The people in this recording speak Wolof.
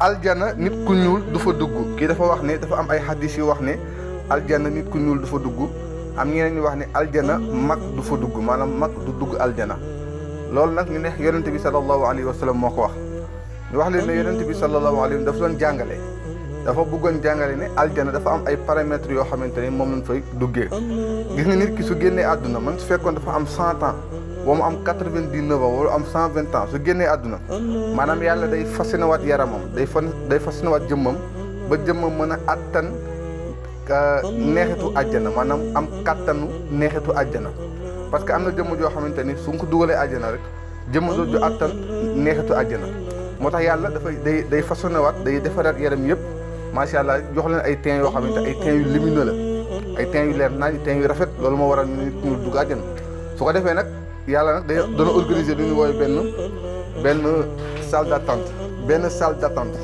aljana nit ku ñuul du fa dugg kii dafa wax ne dafa am ay xaddis yu wax ne aljana nit ku ñuul du fa dugg am ñeneen ñu wax ne aljana mag du fa dugg maanaam mag du dugg aljana loolu nag ñu ne yonente bi sallallahu alayhi wa sallam moo ko wax ñu wax leen ne yonente bi sallallahu alayhi wa sallam dafa doon jàngale dafa bëggoon jàngale ne aljana dafa am ay paramètres yoo xamante ne moom lañ fay duggee gis nga nit ki su génnee àdduna man su fekkoon dafa am 100 ans wala mu am 99 ans wala am 120 ans su génnee àdduna maanaam yàlla day fasinawaat yaramam day fasinawaat jëmmam ba jëmmam mën a attan neexitu àjjana maanaam am kattanu neexitu àjjana parce que am na jëmm joo xamante ni su nga ko dugalee àjjana rek jëmm jooju attan neexitu àjjana moo tax yàlla dafay day façonnewaat day defaraat yaram yëpp macha allah jox leen ay teen yoo xamante ay teen yu lumineux la ay teen yu leer naaj teen yu rafet loolu moo waral nit ñu dugg àjjana su ko defee nag yàlla nag day doon organiser lu ñu woowee benn salle d'attente